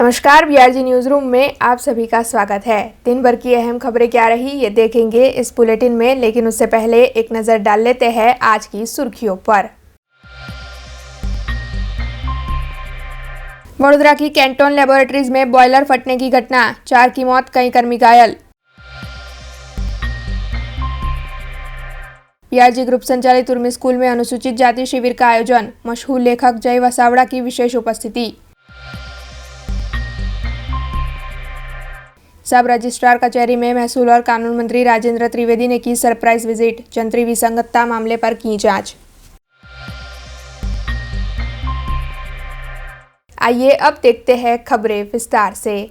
नमस्कार, BRG news room में आप सभी का स्वागत है। दिन भर की अहम खबरें क्या रही ये देखेंगे इस बुलेटिन में, लेकिन उससे पहले एक नजर डाल लेते हैं आज की सुर्खियों पर। वडोदरा की कैंटोन लैबोरेटरीज में बॉयलर फटने की घटना, 4 की मौत, कई कर्मी घायल। बीआरजी ग्रुप संचालित उर्मी स्कूल में अनुसूचित जाति शिविर का आयोजन, मशहूर लेखक जय वसावड़ा की विशेष उपस्थिति। सब रजिस्ट्रार कचहरी में महसूल और कानून मंत्री राजेंद्र त्रिवेदी ने की सरप्राइज विजिट, जंतरी विसंगतता मामले पर की जांच। आइए अब देखते हैं खबरें विस्तार से।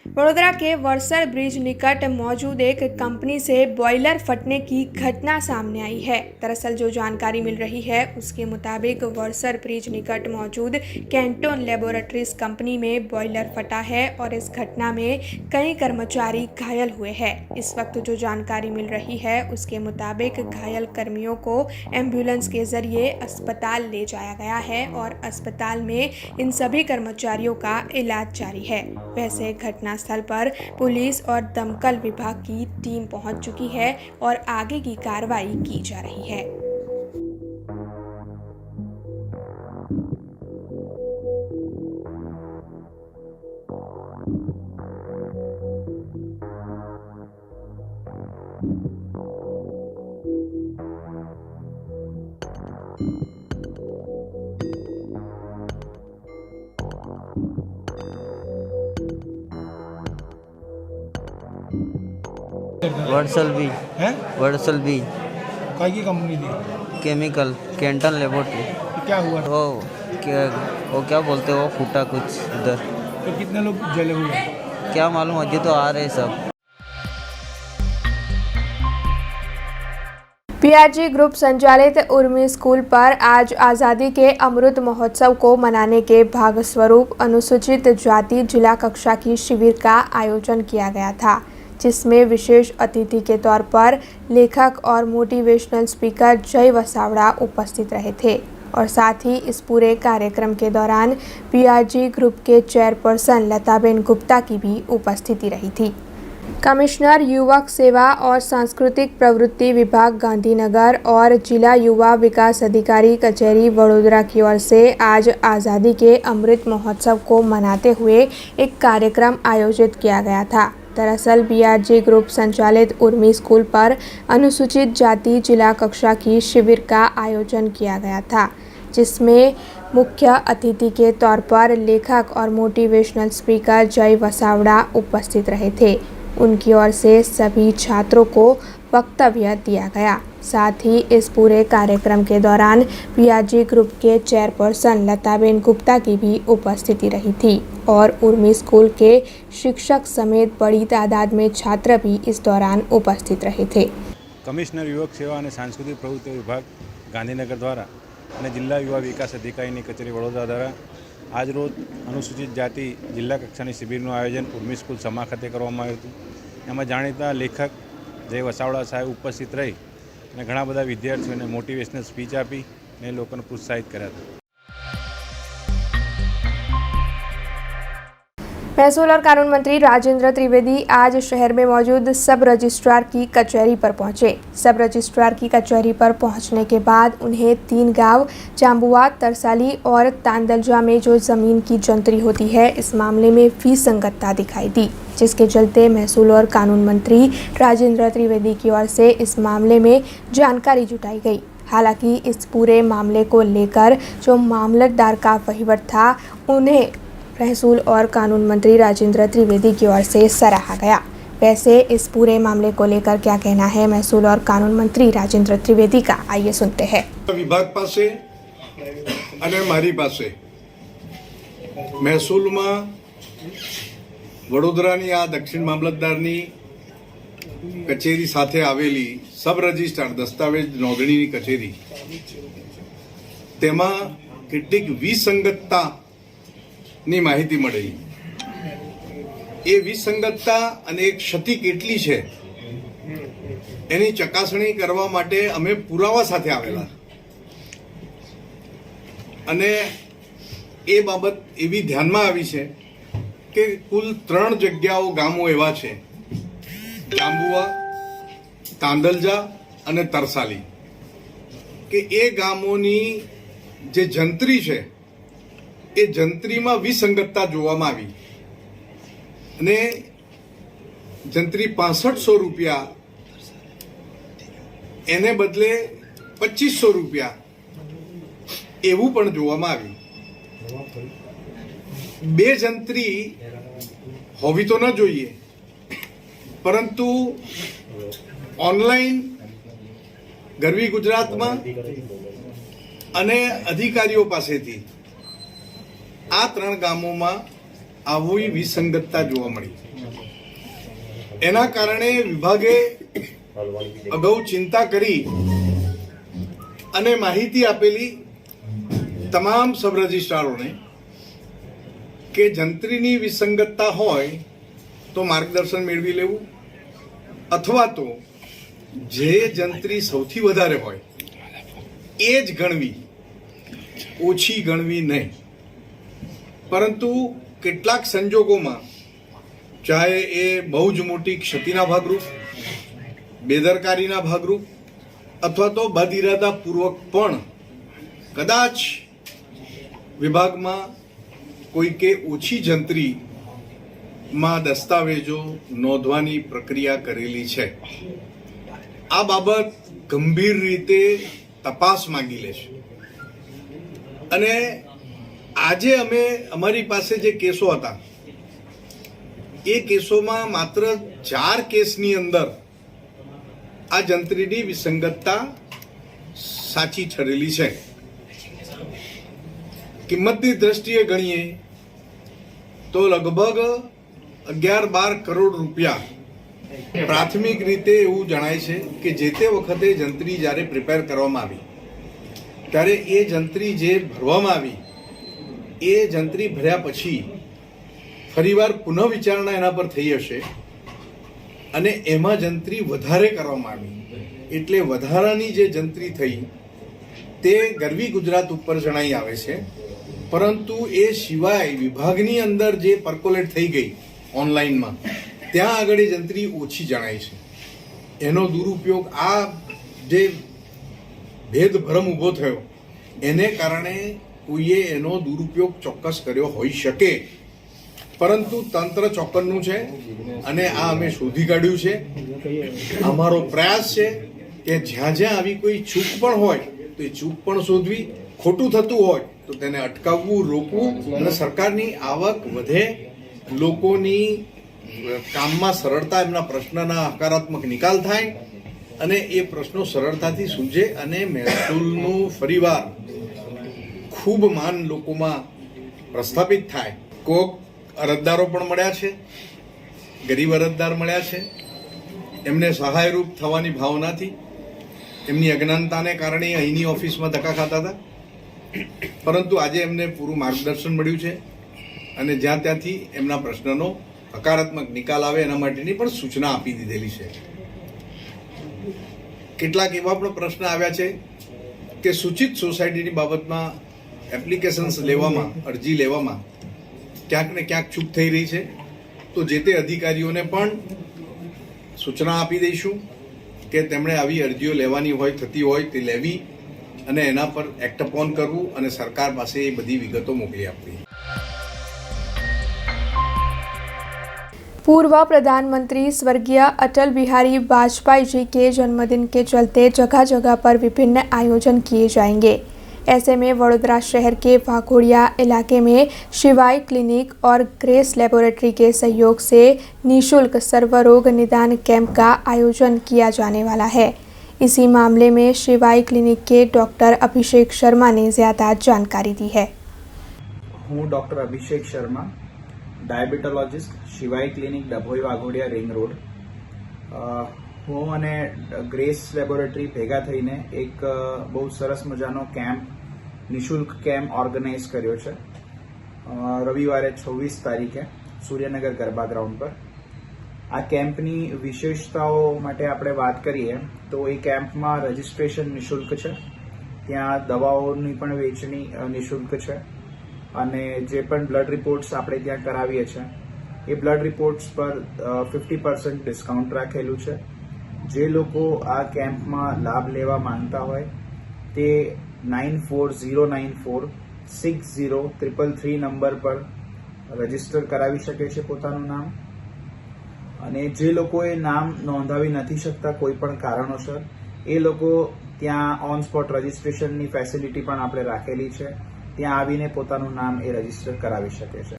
वडोदरा के वरसर ब्रिज निकट मौजूद एक कंपनी से बॉयलर फटने की घटना सामने आई है। दरअसल जो जानकारी मिल रही है उसके मुताबिक वरसर ब्रिज निकट मौजूद कैंटोन लैबोरेटरीज कंपनी में बॉयलर फटा है और इस घटना में कई कर्मचारी घायल हुए हैं। इस वक्त जो जानकारी मिल रही है उसके मुताबिक घायल कर्मियों को एम्बुलेंस के जरिए अस्पताल ले जाया गया है और अस्पताल में इन सभी कर्मचारियों का इलाज जारी है। वैसे घटना स्थल पर पुलिस और दमकल विभाग की टीम पहुंच चुकी है और आगे की कार्रवाई की जा रही है। वर्सल बी काय की कंपनी थी? Chemical Canton laboratory. क्या हुआ? वो क्या बोलते हो, फूटा कुछ इधर। तो कितने लोग जले हुए हैं? क्या मालूम, अभी तो आ रहे सब। बीआरजी ग्रुप संचालित उर्मी स्कूल पर आज आज़ादी के अमृत महोत्सव को मनाने के भाग स्वरूप अनुसूचित जाति जिला कक्षा की शिविर का आयोजन किया गया था, जिसमें विशेष अतिथि के तौर पर लेखक और मोटिवेशनल स्पीकर जय वसावड़ा उपस्थित रहे थे और साथ ही इस पूरे कार्यक्रम के दौरान बीआरजी ग्रुप के चेयरपर्सन लताबेन गुप्ता की भी उपस्थिति रही थी। कमिश्नर युवक सेवा और सांस्कृतिक प्रवृत्ति विभाग गांधीनगर और जिला युवा विकास अधिकारी कचहरी वडोदरा की ओर से आज आज़ादी के अमृत महोत्सव को मनाते हुए एक कार्यक्रम आयोजित किया गया था। दरअसल बीआरजी ग्रुप संचालित उर्मी स्कूल पर अनुसूचित जाति जिला कक्षा की शिविर का आयोजन किया गया था, जिसमें मुख्य अतिथि के तौर पर लेखक और मोटिवेशनल स्पीकर जय वसावड़ा उपस्थित रहे थे। उनकी ओर से सभी छात्रों को वक्तव्य दिया गया। साथ ही इस पूरे कार्यक्रम के दौरान बीआरजी ग्रुप के चेयरपर्सन लताबेन गुप्ता की भी उपस्थिति रही थी और उर्मी स्कूल के शिक्षक समेत बड़ी तादाद में छात्र भी इस दौरान उपस्थित रहे थे। कमिश्नर युवक सेवा और सांस्कृतिक प्रवृत्ति विभाग गांधीनगर द्वारा અને જિલ્લા યુવા વિકાસ અધિકારીની કચેરી વડોદરા દ્વારા આજ રોજ અનુસૂચિત જાતિ જિલ્લા કક્ષાની શિબિરનું આયોજન ઉર્મી સ્કૂલ સમા ખાતે કરવામાં આવ્યું હતું। એમાં જાણીતા લેખક જય વસાવડા સાહેબ ઉપસ્થિત રહી અને ઘણા બધા વિદ્યાર્થીઓને મોટિવેશનલ સ્પીચ આપી અને લોકોને પ્રોત્સાહિત કર્યા હતા। महसूल और कानून मंत्री राजेंद्र त्रिवेदी आज शहर में मौजूद सब रजिस्ट्रार की कचहरी पर पहुंचे। सब रजिस्ट्रार की कचहरी पर पहुंचने के बाद उन्हें 3 गांव जाम्बुआ, तरसाली और तांदलजा में जो ज़मीन की जंतरी होती है, इस मामले में विसंगतता दिखाई दी, जिसके चलते महसूल और कानून मंत्री राजेंद्र त्रिवेदी की ओर से इस मामले में जानकारी जुटाई गई। हालांकि इस पूरे मामले को लेकर जो मामलतदार का वहीवट था, उन्हें महसूल और कानून मंत्री राजेंद्र त्रिवेदी की ओर से सराहा गया। वैसे इस पूरे मामले को लेकर क्या कहना है महसूल और कानून मंत्री राजेंद्र त्रिवेदी का, आइए सुनते हैं। विभाग पासे અને મારી પાસે મહેસૂલમાં વડોદરાની આ દક્ષિણ મામલતદારની કચેરી સાથે આવેલી સબ રજિસ્ટ્રાર દસ્તાવેજ નોંધણીની કચેરી, તેમાં કેટલીક વિસંગતતા ની માહિતી મળેલી। એ વિસંગતતા અને એક ક્ષતિ કેટલી છે એની ચકાસણી કરવા માટે અમે પુરાવા સાથે આવેલા અને એ બાબત એવી ધ્યાનમાં આવી છે કે કુલ 3 જગ્યાઓ ગામો એવા છે, જાંબુઆ, તાંદલજા અને તરસાલી, કે એ ગામોની જે જંત્રી છે એ જંત્રીમાં વિસંગતતા જોવામાં આવી અને જંત્રી 6500 રૂપિયા એને બદલે 2500 રૂપિયા એવું પણ જોવામાં આવ્યું. 2 જંત્રી હોવી તો ન જોઈએ, પરંતુ ઓનલાઈન ગરવી ગુજરાતમાં અને અધિકારીઓ પાસેથી આ 3 ગામોમાં આવી વિસંગતતા જોવા મળી. એના કારણે વિભાગે અગાઉ ચિંતા કરી અને માહિતી આપેલી તમામ સબ રજિસ્ટ્રારોને કે જંત્રીની વિસંગતતા હોય તો માર્ગદર્શન મેળવી લેવું, અથવા તો જે જંત્રી સૌથી વધારે હોય એ જ ગણવી, ઓછી ગણવી નહીં. પરંતુ કેટલાક સંજોગોમાં, ચાહે એ બહુ જ મોટી ક્ષતિના ભાગરૂપ, બેદરકારીના ભાગરૂપ અથવા તો બદઇરાદાપૂર્વક પણ કદાચ વિભાગમાં કોઈકે ઓછી જંત્રીમાં દસ્તાવેજો નોંધવાની પ્રક્રિયા કરેલી છે. આ બાબત ગંભીર રીતે તપાસ માંગી લે છે. અને આજે અમે અમારી પાસે જે કેસો હતા એ કેસોમાં માત્ર 4 કેસની અંદર આ જંત્રીની વિસંગતતા સાચી ઠરેલી છે. કિંમતની દ્રષ્ટિએ ગણીએ તો લગભગ 11-12 કરોડ રૂપિયા પ્રાથમિક રીતે એવું જણાય છે કે જે તે વખતે જંત્રી જ્યારે પ્રિપેર કરવામાં આવી ત્યારે એ જંત્રી જે ભરવામાં આવી એ જંત્રી ભર્યા પછી ફરીવાર પુનઃ વિચારણા એના પર થઈ હશે અને એમાં જંત્રી વધારે કરવામાં આવી, એટલે વધારાની જે જંત્રી થઈ તે ગરવી ગુજરાત ઉપર જણાઈ આવે છે. પરંતુ એ સિવાય વિભાગની અંદર જે પર્કોલેટ થઈ ગઈ ઓનલાઈનમાં, ત્યાં આગળ એ જંત્રી ઓછી જણાય છે. એનો દુરુપયોગ, આ જે ભેદભ્રમ ઊભો થયો એને કારણે કોઈએ એનો દુરુપયોગ ચોક્કસ કર્યો હોઈ શકે. પરંતુ તંત્ર ચોક્કસનું છે અને આ અમે શોધી કાઢ્યું છે. અમારો પ્રયાસ છે કે જ્યાં જ્યાં આવી કોઈ ચૂક પણ હોય તો એ ચૂક પણ શોધવી, ખોટું થતું હોય તો તેને અટકાવવું, રોકવું અને સરકારની આવક વધે, લોકોની કામમાં સરળતા, એમના પ્રશ્નના હકારાત્મક નિકાલ થાય અને એ પ્રશ્નો સરળતાથી સૂઝે અને મહેસૂલનું ફરીવાર ખૂબ માન લોકોમાં પ્રસ્થાપિત થાય. કોક અરજદારો પણ મળ્યા છે, ગરીબ અરજદાર મળ્યા છે, એમને સહાયરૂપ થવાની ભાવનાથી એમની અજ્ઞાનતાને કારણે અહીંની ઓફિસમાં ધક્કા ખાતા હતા, પરંતુ આજે એમને પૂરું માર્ગદર્શન મળ્યું છે અને જ્યાં ત્યાંથી એમના પ્રશ્નનો હકારાત્મક નિકાલ આવે એના માટેની પણ સૂચના આપી દીધેલી છે. કેટલાક એવા પણ પ્રશ્ન આવ્યા છે કે સૂચિત સોસાયટીની બાબતમાં એપ્લિકેશન્સ લેવામાં, અરજી લેવામાં ક્યાંક ને ક્યાંક ચૂક થઈ રહી છે, તો જે તે અધિકારીઓને પણ સૂચના આપી દઈશું કે તેમણે આવી અરજીઓ લેવાની હોય, થતી હોય તે લેવી અને એના પર એક્ટ અપોન કરવું અને સરકાર પાસે એ બધી વિગતો મોકલી આપવી. पूर्व प्रधानमंत्री स्वर्गीय अटल बिहारी वाजपेयी जी के जन्मदिन के चलते जगह जगह पर विभिन्न आयोजन किए जाएंगे. ऐसे में वडोदरा शहर के वाघोड़िया इलाके में शिवाय क्लिनिक और ग्रेस लेबोरेटरी के सहयोग से निःशुल्क सर्वरोग निदान कैंप का आयोजन किया जाने वाला है. इसी मामले में शिवाय क्लिनिक के डॉक्टर अभिषेक शर्मा ने ज़्यादा जानकारी दी है. હું ડૉક્ટર અભિષેક શર્મા, ડાયાબિટોલોજિસ્ટ, શિવાય clinic, Dabhoi Waghodia, ring road. હું અને ગ્રેસ લેબોરેટરી ભેગા થઈને એક બહુ સરસ મજાનો કેમ્પ, નિઃશુલ્ક કેમ્પ ઓર્ગેનાઇઝ કર્યો છે રવિવારે 26 તારીખે સૂર્યનગર ગરબા ગ્રાઉન્ડ પર. આ કેમ્પની વિશેષતાઓ માટે આપણે વાત કરીએ તો એ કેમ્પમાં રજિસ્ટ્રેશન નિઃશુલ્ક છે, ત્યાં દવાઓની પણ વેચણી નિઃશુલ્ક છે, અને જે પણ બ્લડ રિપોર્ટ્સ આપણે ત્યાં કરાવીએ છીએ એ બ્લડ રિપોર્ટ્સ પર 50% ડિસ્કાઉન્ટ રાખેલું છે. જે લોકો આ કેમ્પમાં લાભ લેવા માંગતા હોય તે 9409460333 નંબર પર રજીસ્ટર કરાવી શકે છે પોતાનું નામ. અને જે લોકોએ નામ નોંધાવી નથી શકતા કોઈ પણ કારણોસર એ લોકો ત્યાં ઓન સ્પોટ રજીસ્ટ્રેશનની ફેસિલિટી પણ આપણે રાખેલી છે. ત્યાં આવીને પોતાનું નામ એ રજીસ્ટર કરાવી શકે છે.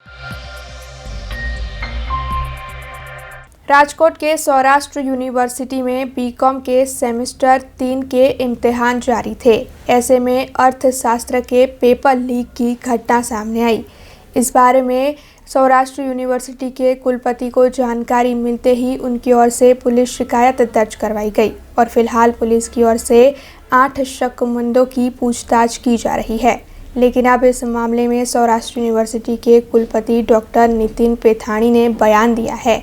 राजकोट के सौराष्ट्र यूनिवर्सिटी में बीकॉम के सेमेस्टर 3 के इम्तिहान जारी थे. ऐसे में अर्थशास्त्र के पेपर लीक की घटना सामने आई. इस बारे में सौराष्ट्र यूनिवर्सिटी के कुलपति को जानकारी मिलते ही उनकी ओर से पुलिस शिकायत दर्ज करवाई गई और फिलहाल पुलिस की ओर से 8 शक्मंदों की पूछताछ की जा रही है. लेकिन अब इस मामले में सौराष्ट्र यूनिवर्सिटी के कुलपति डॉक्टर नितिन पेथाणी ने बयान दिया है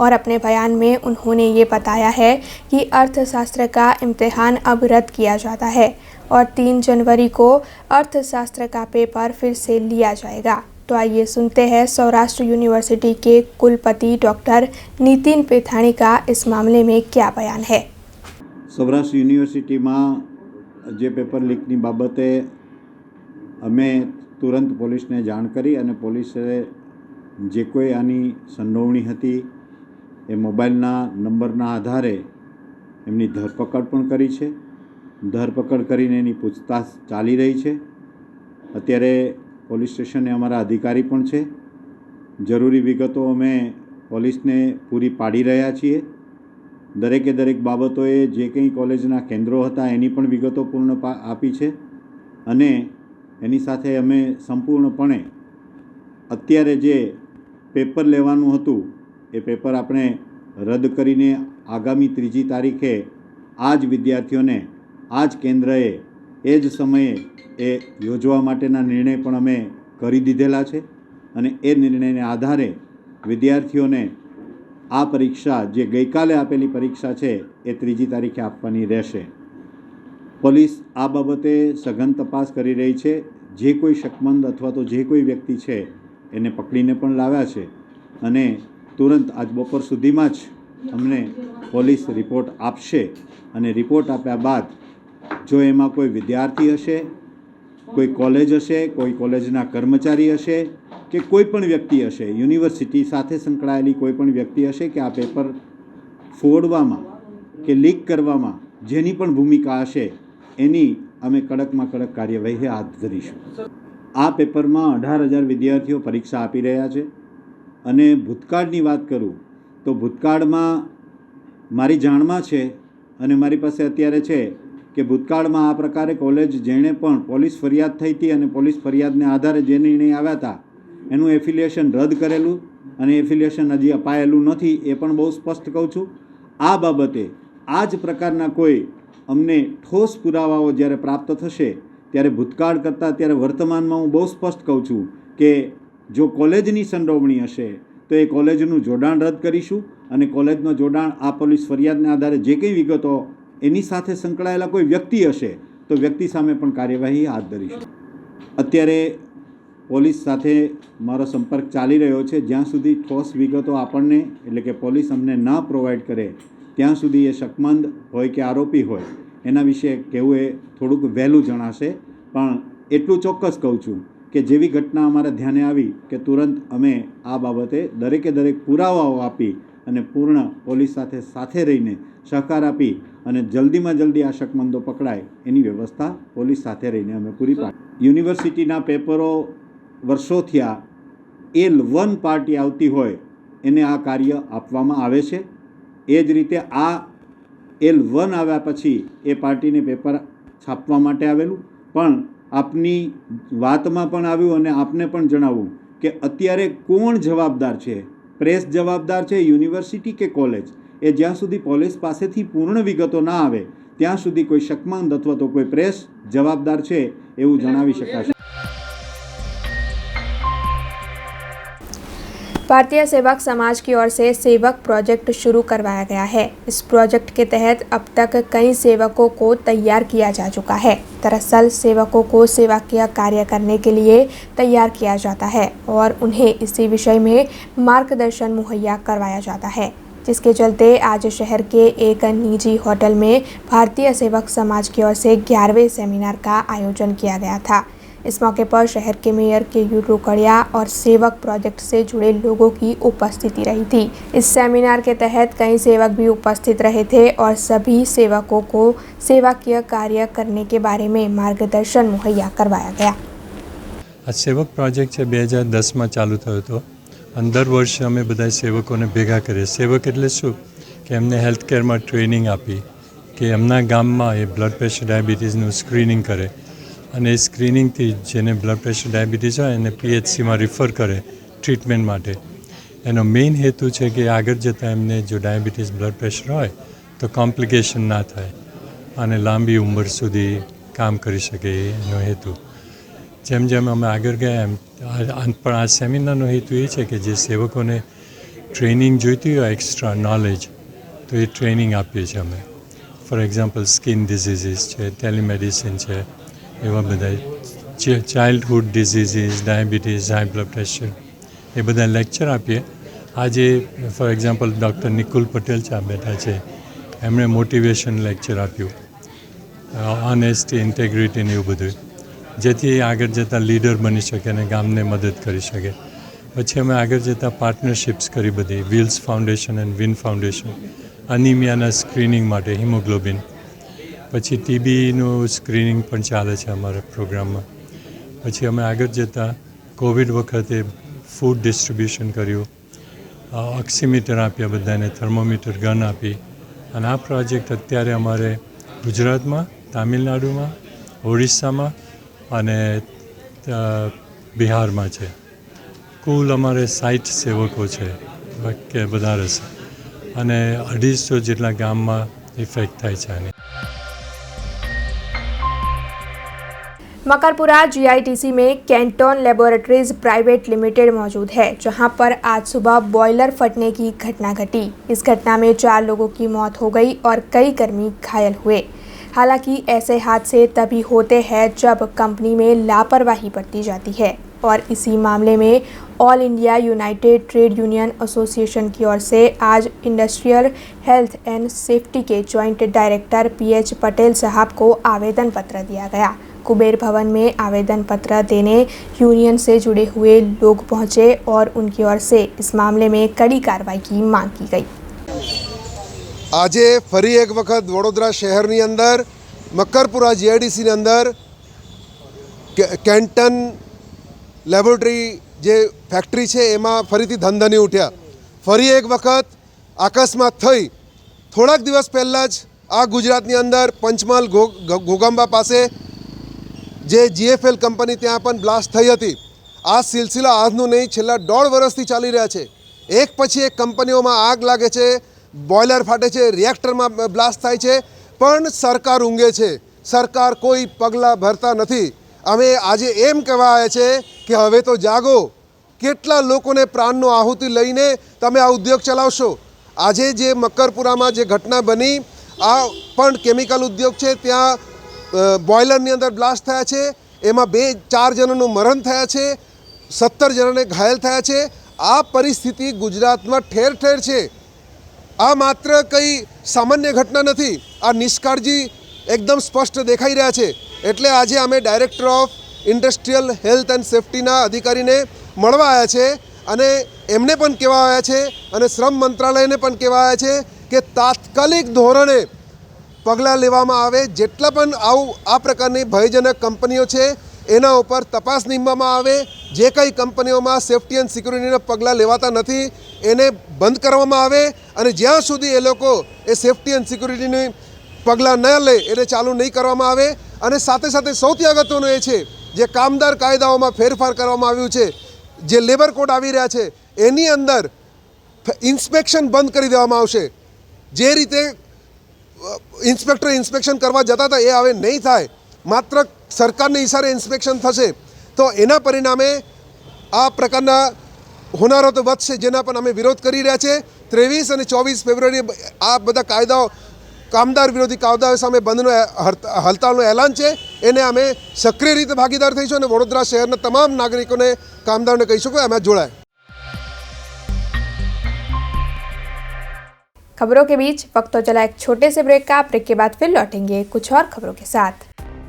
और अपने बयान में उन्होंने ये बताया है कि अर्थशास्त्र का इम्तिहान अब रद्द किया जाता है और 3 जनवरी को अर्थशास्त्र का पेपर फिर से लिया जाएगा. तो आइए सुनते हैं सौराष्ट्र यूनिवर्सिटी के कुलपति डॉक्टर नितिन पेथाणी का इस मामले में क्या बयान है. સૌરાષ્ટ્ર યુનિવર્સિટીમાં જે પેપર લીકની બાબતે અમે તુરંત પોલીસને જાણ કરી અને પોલીસે જે કોઈ આની સંડોવણી હતી એ મોબાઈલના નંબરના આધારે એમની ધરપકડ પણ કરી છે. ધરપકડ કરીને એની પૂછતાછ ચાલી રહી છે. અત્યારે પોલીસ સ્ટેશને અમારા અધિકારી પણ છે. જરૂરી વિગતો અમે પોલીસને પૂરી પાડી રહ્યા છીએ. દરેકે દરેક બાબતોએ જે કંઈ કોલેજના કેન્દ્રો હતા એની પણ વિગતો પૂર્ણ આપી છે અને એની સાથે અમે સંપૂર્ણપણે અત્યારે જે પેપર લેવાનું હતું એ પેપર આપણે રદ કરીને આગામી 3જી તારીખે આ જ વિદ્યાર્થીઓને આ જ કેન્દ્રએ એ જ સમયે એ યોજવા માટેના નિર્ણય પણ અમે કરી દીધેલા છે અને એ નિર્ણયને આધારે વિદ્યાર્થીઓને આ પરીક્ષા જે ગઈકાલે આપેલી પરીક્ષા છે એ 3જી તારીખે આપવાની રહેશે. પોલીસ આ બાબતે સઘન તપાસ કરી રહી છે. જે કોઈ શકમંદ અથવા તો જે કોઈ વ્યક્તિ છે એને પકડીને પણ લાવ્યા છે અને તુરંત આજ બપોર સુધીમાં જ અમને પોલીસ રિપોર્ટ આપશે અને રિપોર્ટ આપ્યા બાદ જો એમાં કોઈ વિદ્યાર્થી હશે, કોઈ કોલેજ હશે, કોઈ કોલેજના કર્મચારી હશે કે કોઈ પણ વ્યક્તિ હશે, યુનિવર્સિટી સાથે સંકળાયેલી કોઈ પણ વ્યક્તિ હશે કે આ પેપર ફોડવામાં કે લીક કરવામાં જેની પણ ભૂમિકા હશે એની અમે કડકમાં કડક કાર્યવાહી હાથ ધરીશું. આ પેપરમાં 18,000 વિદ્યાર્થીઓ પરીક્ષા આપી રહ્યા છે અને ભૂતકાળની વાત કરું તો ભૂતકાળમાં મારી જાણમાં છે અને મારી પાસે અત્યારે છે કે ભૂતકાળમાં આ પ્રકારે કોલેજ જેણે પણ પોલીસ ફરિયાદ થઈ હતી અને પોલીસ ફરિયાદને આધારે જે નિર્ણય આવ્યા હતા એનું એફિલિએશન રદ કરેલું અને એફિલિએશન હજી અપાયેલું નથી એ પણ બહુ સ્પષ્ટ કહું છું. આ બાબતે આ જ પ્રકારના કોઈ અમને ઠોસ પુરાવાઓ જ્યારે પ્રાપ્ત થશે ત્યારે ભૂતકાળ કરતાં અત્યારે વર્તમાનમાં હું બહુ સ્પષ્ટ કહું છું કે જો કોલેજની સંડોવણી હશે તો એ કોલેજનું જોડાણ રદ કરીશું અને કોલેજનું જોડાણ આ પોલીસ ફરિયાદને આધારે જે કંઈ વિગતો એની સાથે સંકળાયેલા કોઈ વ્યક્તિ હશે તો વ્યક્તિ સામે પણ કાર્યવાહી હાથ ધરીશું. અત્યારે પોલીસ સાથે મારો સંપર્ક ચાલી રહ્યો છે. જ્યાં સુધી ઠોસ વિગતો આપણને એટલે કે પોલીસ અમને ન પ્રોવાઈડ કરે ત્યાં સુધી એ શકમંદ હોય કે આરોપી હોય એના વિશે કહેવું એ થોડુંક વહેલું જણાશે. પણ એટલું ચોક્કસ કહું છું કે જેવી ઘટના અમારા ધ્યાને આવી કે તુરંત અમે આ બાબતે દરેકે દરેક પુરાવાઓ આપી અને પૂર્ણ પોલીસ સાથે રહીને સહકાર આપી અને જલ્દીમાં જલ્દી આ શકમંદો પકડાય એની વ્યવસ્થા પોલીસ સાથે રહીને અમે પૂરી પાડી. યુનિવર્સિટીના પેપરો વર્ષો થયા L1 પાર્ટી આવતી હોય એને આ કાર્ય આપવામાં આવે છે. એ જ રીતે આ L1 આવ્યા પછી એ પાર્ટીને પેપર છાપવા માટે આવેલું પણ આપની વાતમાં પણ આવ્યું અને આપને પણ જણાવું કે અત્યારે કોણ જવાબદાર છે, પ્રેસ જવાબદાર છે, યુનિવર્સિટી કે કોલેજ, એ જ્યાં સુધી પોલીસ પાસેથી પૂર્ણ વિગતો ના આવે ત્યાં સુધી કોઈ શકમંદ અથવા તો કોઈ પ્રેસ જવાબદાર છે એવું જણાવી શકાશે. भारतीय सेवक समाज की ओर से सेवक प्रोजेक्ट शुरू करवाया गया है। इस प्रोजेक्ट के तहत अब तक कई सेवकों को तैयार किया जा चुका है। दरअसल सेवकों को सेवाकीय कार्य करने के लिए तैयार किया जाता है और उन्हें इसी विषय में मार्गदर्शन मुहैया करवाया जाता है, जिसके चलते आज शहर के एक निजी होटल में भारतीय सेवक समाज की ओर से 11वें सेमिनार का आयोजन किया गया था। इस मौके पर शहर के मेयर केयूर रोकड़िया और सेवक प्रोजेक्ट से जुड़े लोगों की उपस्थिति रही थी। इस सेमिनार के तहत कई सेवक भी उपस्थित रहे थे और सभी सेवकों को सेवाकीय कार्य करने के बारे में मार्गदर्शन मुहैया करवाया गया। આ સેવક પ્રોજેક્ટ છે 2010માં ચાલુ થયો હતો અને દર વર્ષે અમે બધા સેવકોને ભેગા કરીએ. સેવક એટલે શું કે એમને હેલ્થ કેરમાં ટ્રેનિંગ આપી કે એમના ગામમાં એ બ્લડ પ્રેશર ડાયાબિટીસનું સ્ક્રીનિંગ કરે અને એ સ્ક્રીનિંગથી જેને બ્લડ પ્રેશર ડાયાબિટીસ હોય એને પીએચસીમાં રિફર કરે ટ્રીટમેન્ટ માટે. એનો મેઇન હેતુ છે કે આગળ જતાં એમને જો ડાયાબિટીસ બ્લડ પ્રેશર હોય તો કોમ્પ્લિકેશન ના થાય અને લાંબી ઉંમર સુધી કામ કરી શકે એનો હેતુ. જેમ જેમ અમે આગળ ગયા એમ પણ આ સેમિનારનો હેતુ એ છે કે જે સેવકોને ટ્રેનિંગ જોઈતી હોય એક્સ્ટ્રા નોલેજ તો એ ટ્રેનિંગ આપીએ છીએ અમે. ફોર એક્ઝામ્પલ સ્કિન ડિઝીઝીસ છે, ટેલિમેડિસિન છે, એવા બધા childhood diseases, diabetes, high blood pressure એ બધા લેક્ચર આપીએ. આજે for example doctor Nikul Patel ચા બેઠા છે, એમણે મોટિવેશન લેક્ચર આપ્યું, ઓનેસ્ટી, ઇન્ટેગ્રિટી ને એવું બધું, જેથી આગળ જતાં લીડર બની શકે અને ગામને મદદ કરી શકે. પછી અમે આગળ જતાં પાર્ટનરશિપ્સ કરી બધી, wheels foundation and win foundation, અનિમિયાના સ્ક્રીનિંગ માટે હિમોગ્લોબિન, પછી ટીબીનું સ્ક્રીનિંગ પણ ચાલે છે અમારા પ્રોગ્રામમાં. પછી અમે આગળ જતાં કોવિડ વખતે ફૂડ ડિસ્ટ્રીબ્યુશન કર્યું, ઓક્સિમીટર આપ્યા બધાને, થર્મોમીટર ગન આપી. અને આ પ્રોજેક્ટ અત્યારે અમારે ગુજરાતમાં, તામિલનાડુમાં, ઓડિશામાં અને બિહારમાં છે. કુલ અમારે 60 સેવકો છે કે વધારે છે અને 250 જેટલા ગામમાં ઇફેક્ટ થાય છે આની. मकरपुरा जीआईटीसी में कैंटोन लैबोरेटरीज प्राइवेट लिमिटेड मौजूद है, जहां पर आज सुबह बॉयलर फटने की घटना घटी। इस घटना में 4 लोगों की मौत हो गई और कई कर्मी घायल हुए। हालांकि ऐसे हादसे तभी होते हैं जब कंपनी में लापरवाही बरती जाती है और इसी मामले में all India United trade union association की ओर से आज इंडस्ट्रियल हेल्थ एंड सेफ्टी के जॉइंट डायरेक्टर पीएच पटेल साहब को आवेदन पत्र दिया गया। कुबेर भवन में आवेदन पत्र देने यूनियन से जुड़े हुए लोग पहुंचे और उनकी ओर से इस मामले में कड़ी कार्रवाई की मांग की गई। આજે ફરી એક વખત વડોદરા શહેરની અંદર મકરપુરા જીઆઈડીસીની અંદર કેન્ટન લેબોરેટરી જે ફેક્ટરી છે એમાં ફરીથી ધંધની ઉઠ્યા. ફરી એક વખત અકસ્માત થઈ. થોડાક દિવસ પહેલાં જ આ ગુજરાતની અંદર પંચમહાલ ઘોગાંબા પાસે જે જીએફએલ કંપની ત્યાં પણ બ્લાસ્ટ થઈ હતી. આ સિલસિલા આજનું નહીં, છેલ્લા 1.5 વર્ષથી ચાલી રહ્યા છે. એક પછી એક કંપનીઓમાં આગ લાગે છે, બોઇલર ફાટે છે, રિએક્ટરમાં બ્લાસ્ટ થાય છે, પણ સરકાર ઊંઘે છે. સરકાર કોઈ પગલાં ભરતા નથી. અમે આજે એમ કહેવા આવ્યા છે કે હવે તો જાગો. કેટલા લોકોને પ્રાણનો આહુતિ લઈને તમે આ ઉદ્યોગ ચલાવશો? આજે જે મકરપુરામાં જે ઘટના બની, આ પણ કેમિકલ ઉદ્યોગ છે. ત્યાં બોઇલરની અંદર બ્લાસ્ટ થયા છે, એમાં 4 જણાનું મરણ થયા છે, 17 જણાને ઘાયલ થયા છે. આ પરિસ્થિતિ ગુજરાતમાં ઠેર ઠેર છે. આ માત્ર કંઈ સામાન્ય ઘટના નથી, આ નિષ્કાળજી એકદમ સ્પષ્ટ દેખાઈ રહ્યા છે. એટલે આજે અમે director of industrial health and સેફ્ટીના અધિકારીને મળવા આવ્યા છે અને એમને પણ કહેવા આવ્યા છે અને શ્રમ મંત્રાલયને પણ કહેવા આવ્યા છે કે તાત્કાલિક ધોરણે પગલાં લેવામાં આવે. જેટલા પણ આ પ્રકારની ભયજનક કંપનીઓ છે એના ઉપર તપાસ નીમવામાં આવે. જે કંઈ કંપનીઓમાં સેફ્ટી એન્ડ સિક્યુરિટીના પગલાં લેવાતા નથી એને બંધ કરવામાં આવે અને જ્યાં સુધી એ લોકો એ સેફ્ટી એન્ડ સિક્યુરિટીની પગલાં ન લે એને ચાલુ નહીં કરવામાં આવે. અને સાથે સાથે સૌથી અગત્યનું એ છે જે કામદાર કાયદાઓમાં ફેરફાર કરવામાં આવ્યું છે, જે લેબર કોડ આવી રહ્યા છે એની અંદર ઇન્સ્પેક્શન બંધ કરી દેવામાં આવશે. જે રીતે ઇન્સ્પેક્ટર ઇન્સ્પેક્શન કરવા જતા હતા એ હવે નહીં થાય, માત્ર સરકારના ઇશારે ઇન્સ્પેક્શન થશે. તો એના પરિણામે આ પ્રકારના હોનારો તો વધશે, જેના પણ અમે વિરોધ કરી રહ્યા છે. 23 અને 24 ફેબ્રુઆરીએ આ બધા કાયદાઓ, કામદાર વિરોધી કાયદાઓ સામે બંધનો હડતાલનું એલાન છે, એને અમે સક્રિય રીતે ભાગીદાર થઈશું અને વડોદરા શહેરના તમામ નાગરિકોને, કામદારોને કહીશું કે અમે જોડાય. खबरों के बीच वक्त तो चला एक छोटे से ब्रेक का. ब्रेक के बाद फिर लौटेंगे कुछ और खबरों के साथ.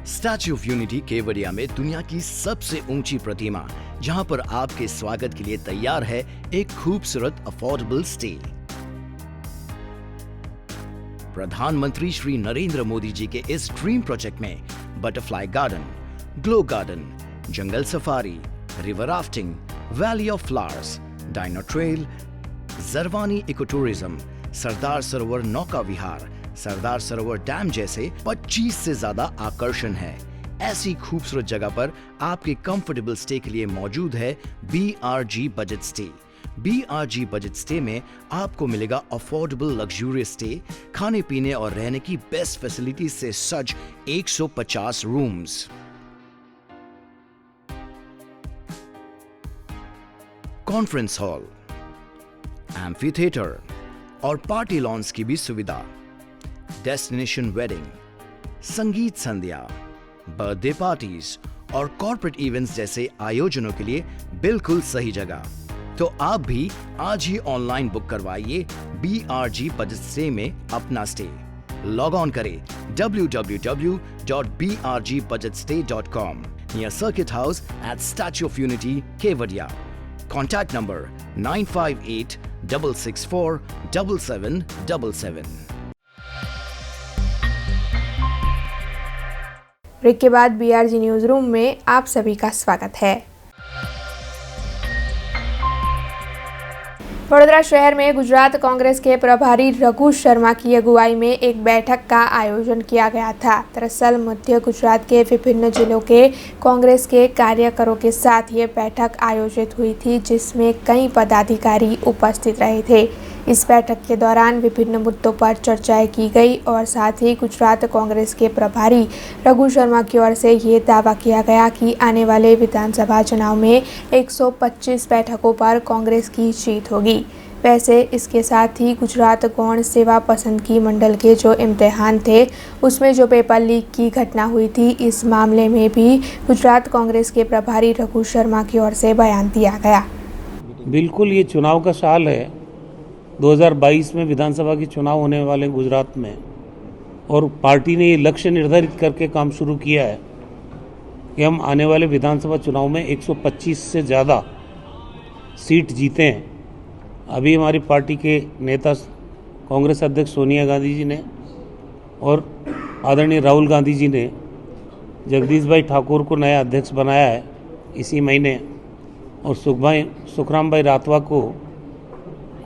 स्टैच्यू ऑफ यूनिटी केवड़िया में दुनिया की सबसे ऊंची प्रतिमा, जहां पर आपके स्वागत के लिए तैयार है एक खूबसूरत अफोर्डेबल स्टे. प्रधानमंत्री श्री नरेंद्र मोदी जी के इस ड्रीम प्रोजेक्ट में butterfly garden, glow garden, jungle safari, river rafting, valley of flowers, dino trail, Jarwani eco tourism, Sardar Sarovar नौका विहार, सरदार सरोवर डैम जैसे 25 से ज्यादा आकर्षण है. ऐसी खूबसूरत जगह पर आपके कंफर्टेबल स्टे के लिए मौजूद है BRG budget stay. BRG budget stay में आपको मिलेगा अफोर्डेबल लग्जूरियस स्टे, खाने पीने और रहने की बेस्ट फैसिलिटीज से सज्ज 150 rooms. Conference hall, amphi theatre और पार्टी लॉन्स की भी सुविधा. डेस्टिनेशन वेडिंग, संगीत संध्या, बर्थडे पार्टीज और कॉर्पोरेट इवेंट्स जैसे आयोजनों के लिए बिल्कुल सही जगह. तो आप भी आज ही ऑनलाइन बुक करवाइए BRG बजट स्टे में अपना स्टे. लॉग ऑन करें www.brgbudgetstay.com near circuit house at statue of unity Kevadia. Contact number 9586647777. Break के बाद BRG न्यूज रूम में आप सभी का स्वागत है. वडोदरा शहर में गुजरात कांग्रेस के प्रभारी रघु शर्मा की अगुवाई में एक बैठक का आयोजन किया गया था. दरअसल मध्य गुजरात के विभिन्न जिलों के कांग्रेस के कार्यकरों के साथ ये बैठक आयोजित हुई थी, जिसमें कई पदाधिकारी उपस्थित रहे थे. इस बैठक के दौरान विभिन्न मुद्दों पर चर्चाएं की गई और साथ ही गुजरात कांग्रेस के प्रभारी रघु शर्मा की ओर से ये दावा किया गया कि आने वाले विधानसभा चुनाव में 125 बैठकों पर कांग्रेस की जीत होगी. वैसे इसके साथ ही गुजरात गौण सेवा पसंदगी मंडल के जो इम्तिहान थे, उसमें जो पेपर लीक की घटना हुई थी, इस मामले में भी गुजरात कांग्रेस के प्रभारी रघु शर्मा की ओर से बयान दिया गया. बिल्कुल, ये चुनाव का साल है. 2022 में विधानसभा के चुनाव होने वाले गुजरात में, और पार्टी ने ये लक्ष्य निर्धारित करके काम शुरू किया है कि हम आने वाले विधानसभा चुनाव में 125 से ज़्यादा सीट जीते हैं. अभी हमारी पार्टी के नेता कांग्रेस अध्यक्ष सोनिया गांधी जी ने और आदरणीय राहुल गांधी जी ने जगदीश भाई ठाकुर को नया अध्यक्ष बनाया है इसी महीने, और सुखराम भाई राठवा को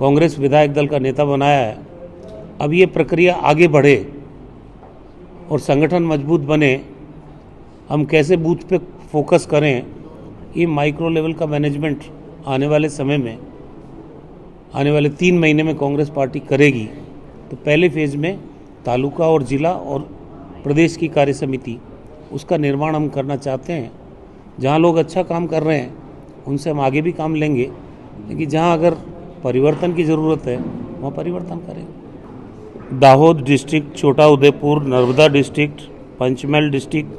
कांग्रेस विधायक दल का नेता बनाया है. अब ये प्रक्रिया आगे बढ़े और संगठन मजबूत बने, हम कैसे बूथ पे फोकस करें, ये माइक्रो लेवल का मैनेजमेंट आने वाले समय में, आने वाले 3 महीने में कांग्रेस पार्टी करेगी. तो पहले फेज में तालुका और जिला और प्रदेश की कार्य समिति, उसका निर्माण हम करना चाहते हैं. जहाँ लोग अच्छा काम कर रहे हैं उनसे हम आगे भी काम लेंगे, लेकिन जहाँ अगर परिवर्तन की ज़रूरत है वहाँ परिवर्तन करेंगे. दाहोद डिस्ट्रिक्ट, छोटा Udaipur, Narmada district, Panchmahal district,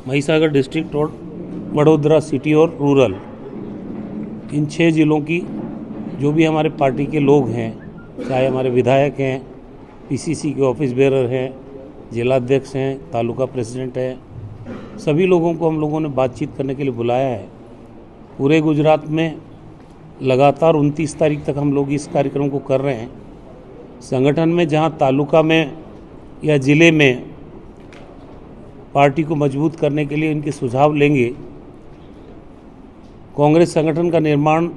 Mahisagar district और वडोदरा सिटी और रूरल, इन 6 जिलों की जो भी हमारे पार्टी के लोग हैं, चाहे हमारे विधायक हैं, PCC के ऑफिस बेरर हैं, जिलाध्यक्ष हैं, तालुका प्रेसिडेंट हैं, सभी लोगों को हम लोगों ने बातचीत करने के लिए बुलाया है. पूरे गुजरात में लगातार 29 तारीख तक हम लोग इस कार्यक्रम को कर रहे हैं. संगठन में जहां तालुका में या ज़िले में पार्टी को मजबूत करने के लिए इनके सुझाव लेंगे. कांग्रेस संगठन का निर्माण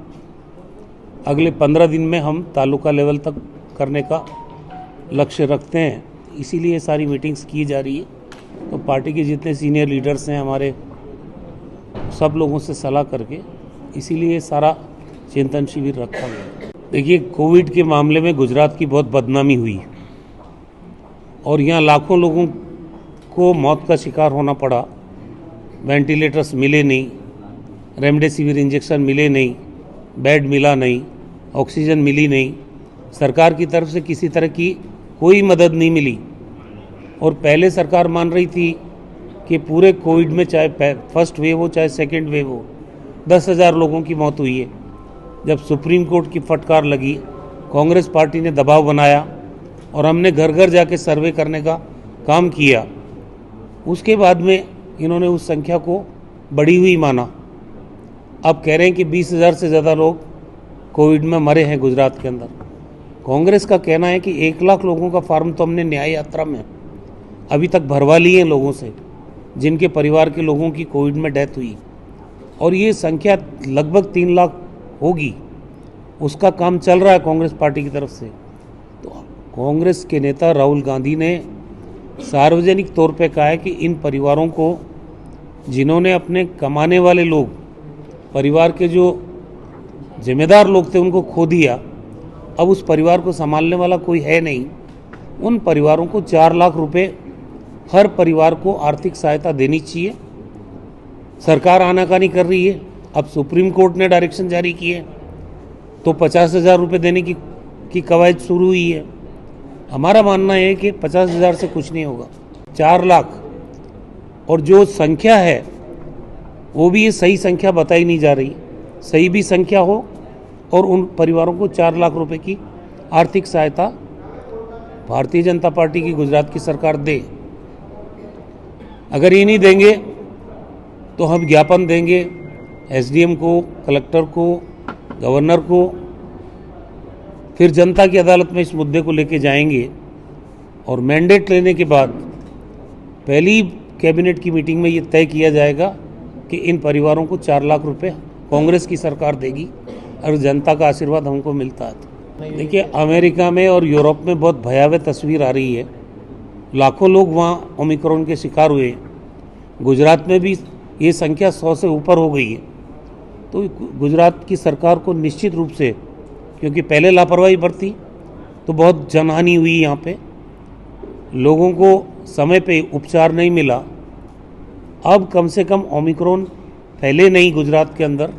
अगले 15 दिन में हम तालुका लेवल तक करने का लक्ष्य रखते हैं, इसीलिए सारी मीटिंग्स की जा रही है. तो पार्टी के जितने सीनियर लीडर्स हैं हमारे, सब लोगों से सलाह करके इसीलिए सारा चिंतन शिविर रखा गया. देखिए, कोविड के मामले में गुजरात की बहुत बदनामी हुई और यहाँ लाखों लोगों को मौत का शिकार होना पड़ा. वेंटिलेटर्स मिले नहीं, रेमडेसिविर इंजेक्शन मिले नहीं, बेड मिला नहीं, ऑक्सीजन मिली नहीं, सरकार की तरफ से किसी तरह की कोई मदद नहीं मिली। और पहले सरकार मान रही थी कि पूरे कोविड में चाहे फर्स्ट वेव हो चाहे सेकेंड वेव हो 10,000 लोगों की मौत हुई है। जब सुप्रीम कोर्ट की फटकार लगी, कांग्रेस पार्टी ने दबाव बनाया और हमने घर घर जाके सर्वे करने का काम किया। उसके बाद में इन्होंने उस संख्या को बढ़ी हुई माना। अब कह रहे हैं कि 20,000 से ज़्यादा लोग कोविड में मरे हैं गुजरात के अंदर। कांग्रेस का कहना है कि 1 लाख लोगों का फॉर्म तो हमने न्याय यात्रा में अभी तक भरवा लिए हैं लोगों से, जिनके परिवार के लोगों की कोविड में डेथ हुई, और ये संख्या लगभग 3 लाख होगी। उसका काम चल रहा है कांग्रेस पार्टी की तरफ से। तो कांग्रेस के नेता राहुल गांधी ने सार्वजनिक तौर पे कहा है कि इन परिवारों को, जिन्होंने अपने कमाने वाले लोग, परिवार के जो जिम्मेदार लोग थे, उनको खो दिया, अब उस परिवार को संभालने वाला कोई है नहीं। उन परिवारों को 4 लाख रुपए हर परिवार को आर्थिक सहायता देनी चाहिए। सरकार आनाकानी कर रही है। अब सुप्रीम कोर्ट ने डायरेक्शन जारी की है तो 50,000 रुपये देने की कवायद शुरू हुई है। हमारा मानना है कि 50,000 से कुछ नहीं होगा, 4 लाख। और जो संख्या है वो भी ये सही संख्या बताई नहीं जा रही। सही भी संख्या हो और उन परिवारों को 4 लाख रुपए की आर्थिक सहायता भारतीय जनता पार्टी की गुजरात की सरकार दे। अगर ये नहीं देंगे तो हम ज्ञापन देंगे एसडीएम को, कलेक्टर को, गवर्नर को, फिर जनता की अदालत में इस मुद्दे को लेके जाएंगे। और मैंडेट लेने के बाद पहली कैबिनेट की मीटिंग में ये तय किया जाएगा कि इन परिवारों को 4 लाख रुपए कांग्रेस की सरकार देगी और जनता का आशीर्वाद हमको मिलता है। देखिए, अमेरिका में और यूरोप में बहुत भयावह तस्वीर आ रही है। लाखों लोग वहाँ ओमिक्रॉन के शिकार हुए। गुजरात में भी ये संख्या 100 से ऊपर हो गई है। तो गुजरात की सरकार को निश्चित रूप से, क्योंकि पहले लापरवाही बरती तो बहुत जनहानि हुई, यहाँ पे लोगों को समय पे उपचार नहीं मिला। अब कम से कम ओमिक्रॉन फैले नहीं गुजरात के अंदर,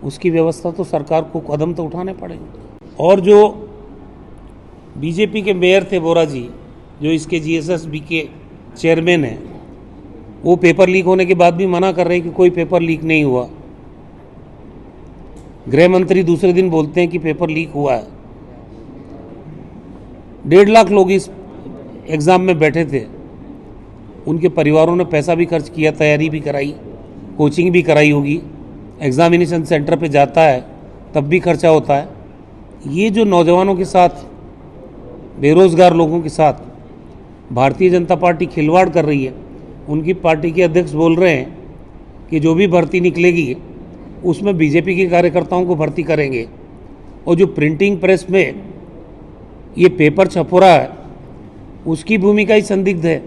उसकी व्यवस्था तो सरकार को कदम तो उठाने पड़ेंगे। और जो बीजेपी के मेयर थे बोरा जी, जो इसके जीएसएसबी के चेयरमैन हैं, वो पेपर लीक होने के बाद भी मना कर रहे हैं कि कोई पेपर लीक नहीं हुआ। गृह मंत्री दूसरे दिन बोलते हैं कि पेपर लीक हुआ है। 1.5 लाख लोग इस एग्ज़ाम में बैठे थे। उनके परिवारों ने पैसा भी खर्च किया, तैयारी भी कराई, कोचिंग भी कराई होगी। एग्जामिनेशन सेंटर पे जाता है तब भी खर्चा होता है। ये जो नौजवानों के साथ, बेरोज़गार लोगों के साथ भारतीय जनता पार्टी खिलवाड़ कर रही है, उनकी पार्टी के अध्यक्ष बोल रहे हैं कि जो भी भर्ती निकलेगी उसमें बीजेपी के कार्यकर्ताओं को भर्ती करेंगे। और जो प्रिंटिंग प्रेस में ये पेपर छप रहा है, उसकी भूमिका ही संदिग्ध है।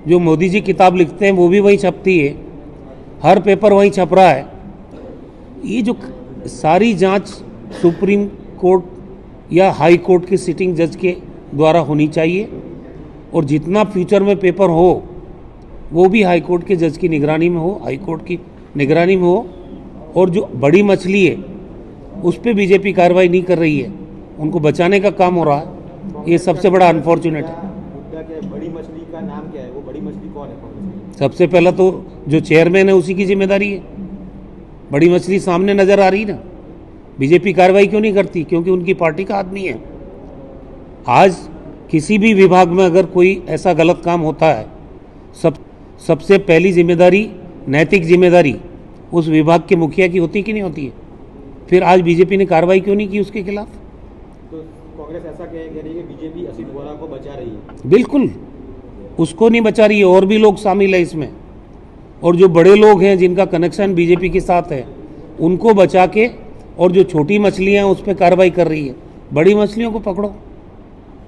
जो मोदी जी किताब लिखते हैं वो भी वहीं छपती है, हर पेपर वहीं छप रहा है। ये जो सारी जांच सुप्रीम कोर्ट या हाई कोर्ट के सिटिंग जज के द्वारा होनी चाहिए, और जितना फ्यूचर में पेपर हो वो भी हाई कोर्ट के जज की निगरानी में हो, हाई कोर्ट की निगरानी में हो। और जो बड़ी मछली है उस पर बीजेपी कार्रवाई नहीं कर रही है, उनको बचाने का काम हो रहा है। ये सबसे बड़ा अनफॉर्चुनेट है। बड़ी मछली का नाम क्या है? वो बड़ी मछली कौन है? सबसे पहला तो जो चेयरमैन है उसी की जिम्मेदारी है। बड़ी मछली सामने नजर आ रही ना, बीजेपी कार्रवाई क्यों नहीं करती? क्योंकि उनकी पार्टी का आदमी है। आज किसी भी विभाग में अगर कोई ऐसा गलत काम होता है, सबसे पहली जिम्मेदारी, नैतिक जिम्मेदारी उस विभाग के मुखिया की होती कि नहीं होती है? फिर आज बीजेपी ने कार्रवाई क्यों नहीं की उसके खिलाफ? तो कांग्रेस ऐसा कह रही है कि बीजेपी असित वोरा को बचा रही है। बिल्कुल, उसको नहीं बचा रही है, और भी लोग शामिल है इसमें। और जो बड़े लोग हैं जिनका कनेक्शन बीजेपी के साथ है, उनको बचा के, और जो छोटी मछलियां हैं उस पर कार्रवाई कर रही है। बड़ी मछलियों को पकड़ो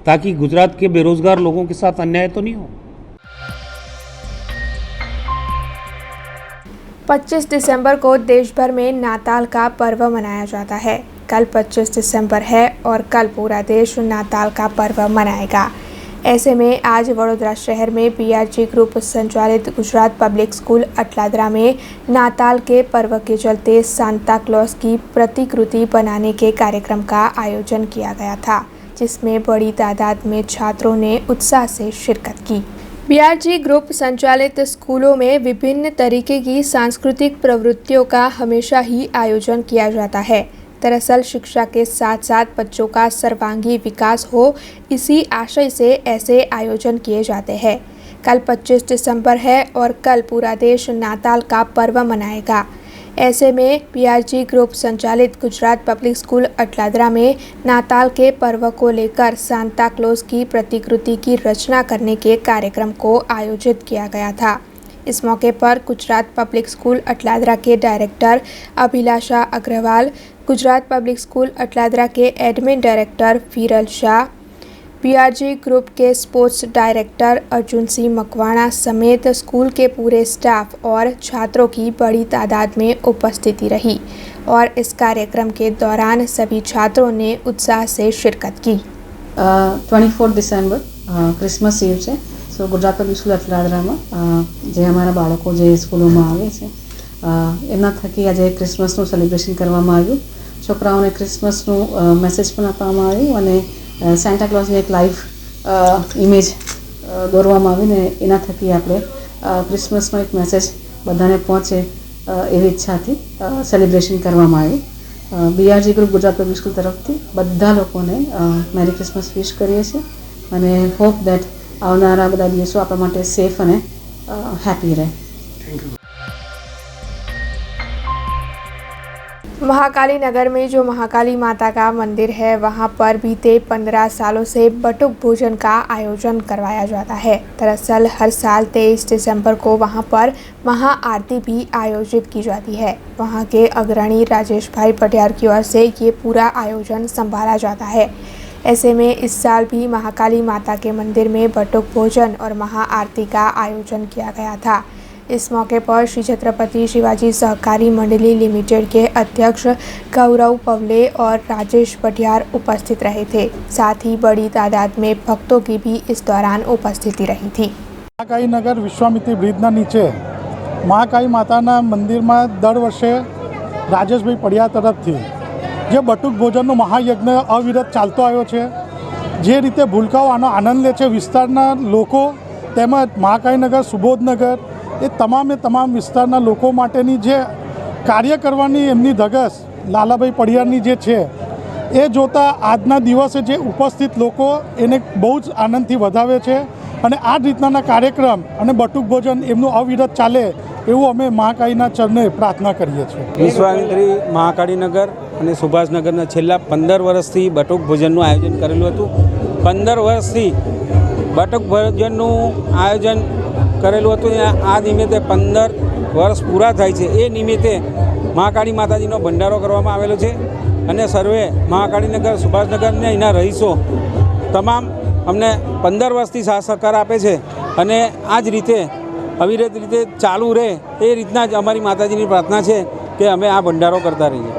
ताकि गुजरात के बेरोजगार लोगों के साथ अन्याय तो नहीं हो। 25 दिसंबर को देश भर में नाताल का पर्व मनाया जाता है। कल 25 दिसंबर है और कल पूरा देश नाताल का पर्व मनाएगा। ऐसे में आज वडोदरा शहर में बीआरजी ग्रुप संचालित गुजरात पब्लिक स्कूल अटलादरा में नाताल के पर्व के चलते सांता क्लॉज की प्रतिकृति बनाने के कार्यक्रम का आयोजन किया गया था, जिसमें बड़ी तादाद में छात्रों ने उत्साह से शिरकत की। बीआरजी ग्रुप संचालित स्कूलों में विभिन्न तरीके की सांस्कृतिक प्रवृत्तियों का हमेशा ही आयोजन किया जाता है। दरअसल शिक्षा के साथ साथ बच्चों का सर्वांगीण विकास हो, इसी आशय से ऐसे आयोजन किए जाते हैं। कल 25 दिसंबर है और कल पूरा देश नाताल का पर्व मनाएगा। ऐसे में बीआरजी ग्रुप संचालित गुजरात पब्लिक स्कूल अटलादरा में नाताल के पर्व को लेकर सांता क्लॉज की प्रतिकृति की रचना करने के कार्यक्रम को आयोजित किया गया था। इस मौके पर गुजरात पब्लिक स्कूल अटलादरा के डायरेक्टर अभिलाषा अग्रवाल, गुजरात पब्लिक स्कूल अटलादरा के एडमिन डायरेक्टर विरल शाह, बीआरजी ग्रुप के स्पोर्ट्स डायरेक्टर अर्जुन सिंह मकवाणा समेत स्कूल के पूरे स्टाफ और छात्रों की बड़ी तादाद में उपस्थिति रही और इस कार्यक्रम के दौरान सभी छात्रों ने उत्साह से शिरकत की। 24 ડિસેમ્બર ક્રિસમસ ઈવ છે। સો ગુજરાત પબ્લિક સ્કૂલ અટલાદરામાં જે અમારા બાળકો જે સ્કૂલોમાં આવે છે એમના થકી આજે ક્રિસમસનું સેલિબ્રેશન કરવામાં આવ્યું। છોકરાઓને ક્રિસમસનું મેસેજ પણ આપવામાં આવ્યું અને સેન્ટા ક્લોઝની એક લાઈવ ઇમેજ દોરવામાં આવીને એના થકી આપણે ક્રિસમસનો એક મેસેજ બધાને પહોંચે એવી ઈચ્છાથી સેલિબ્રેશન કરવામાં આવ્યું। BRG group Gujarat public school તરફથી બધા લોકોને મેરી ક્રિસમસ વિશ કરીએ છીએ અને હોપ દેટ આવનારા બધા દિવસો આપણા માટે સેફ અને હેપી રહે। Thank you. महाकाली नगर में जो महाकाली माता का मंदिर है, वहां पर बीते 15 सालों से बटुक भोजन का आयोजन करवाया जाता है। दरअसल हर साल 23 दिसंबर को वहां पर महाआरती भी आयोजित की जाती है। वहां के अग्रणी राजेश भाई पटियार की ओर से ये पूरा आयोजन संभाला जाता है। ऐसे में इस साल भी महाकाली माता के मंदिर में बटुक भोजन और महाआरती का आयोजन किया गया था। इस मौके पर श्री छत्रपति शिवाजी सहकारी मंडली लिमिटेड के अध्यक्ष गौरव पवले और राजेश पटियार उपस्थित रहे थे। साथ ही बड़ी तादाद में भक्तों की भी इस दौरान उपस्थिति रही थी। महाकाली नगर विश्वामित्री ब्रिजના નીચે મહાકાળી માતાના મંદિરમાં દર વર્ષે રાજેશભાઈ પડિયા તરફથી જે બટુક ભોજનનો મહાયજ્ઞ અવિરત ચાલતો આવ્યો છે, જે રીતે ભૂલકાઓ આનો આનંદ લે છે, વિસ્તારના લોકો તેમજ મહાકાળી નગર, સુબોધનગર એ તમામ વિસ્તારના લોકો માટેની જે કાર્ય કરવાની એમની ધગશ લાલાભાઈ પડિયારની જે છે એ જોતાં આજના દિવસે જે ઉપસ્થિત લોકો એને બહુ જ આનંદથી વધાવે છે અને આ જ રીતના કાર્યક્રમ અને બટુક ભોજન એમનું અવિરત ચાલે એવું અમે મહાકાળીના ચરણે પ્રાર્થના કરીએ છીએ। વિશ્વામિત્રી મહાકાળી નગર અને સુભાષનગરના છેલ્લા 15 વર્ષથી બટુક ભોજનનું આયોજન કરેલું હતું। 15 વર્ષથી બટુક ભોજનનું આયોજન કરેલું હતું। આ નિમિત્તે 15 વર્ષ પૂરા થાય છે એ નિમિત્તે મહાકાળી માતાજીનો ભંડારો કરવામાં આવેલો છે અને સર્વે મહાકાળીનગર, સુભાષનગરને અહીંના રહીશો તમામ અમને 15 વર્ષથી સાથ સહકાર આપે છે અને આ જ રીતે અવિરત રીતે ચાલુ રહે એ રીતના જ અમારી માતાજીની પ્રાર્થના છે કે અમે આ ભંડારો કરતા રહીએ।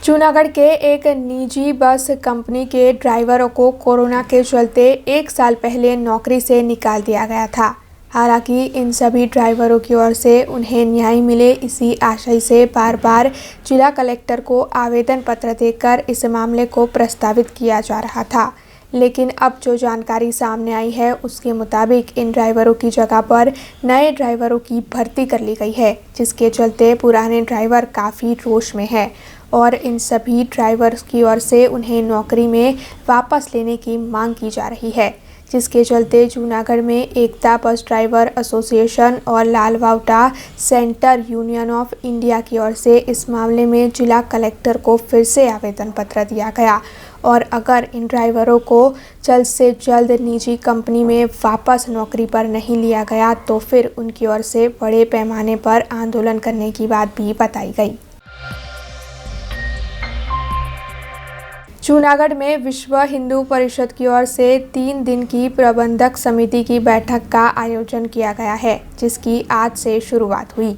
जूनागढ़ के एक निजी बस कंपनी के ड्राइवरों को कोरोना के चलते 1 साल पहले नौकरी से निकाल दिया गया था। हालांकि इन सभी ड्राइवरों की ओर से उन्हें न्याय मिले, इसी आशय से बार बार जिला कलेक्टर को आवेदन पत्र देकर इस मामले को प्रस्तावित किया जा रहा था। लेकिन अब जो जानकारी सामने आई है उसके मुताबिक इन ड्राइवरों की जगह पर नए ड्राइवरों की भर्ती कर ली गई है, जिसके चलते पुराने ड्राइवर काफ़ी रोष में हैं और इन सभी ड्राइवर्स की ओर से उन्हें नौकरी में वापस लेने की मांग की जा रही है, जिसके चलते जूनागढ़ में एकता बस ड्राइवर एसोसिएशन और लालवावटा सेंटर यूनियन ऑफ इंडिया की ओर से इस मामले में जिला कलेक्टर को फिर से आवेदन पत्र दिया गया और अगर इन ड्राइवरों को जल्द से जल्द निजी कंपनी में वापस नौकरी पर नहीं लिया गया तो फिर उनकी ओर से बड़े पैमाने पर आंदोलन करने की बात भी बताई गई। जूनागढ़ में विश्व हिंदू परिषद की ओर से 3 दिन की प्रबंधक समिति की बैठक का आयोजन किया गया है, जिसकी आज से शुरुआत हुई।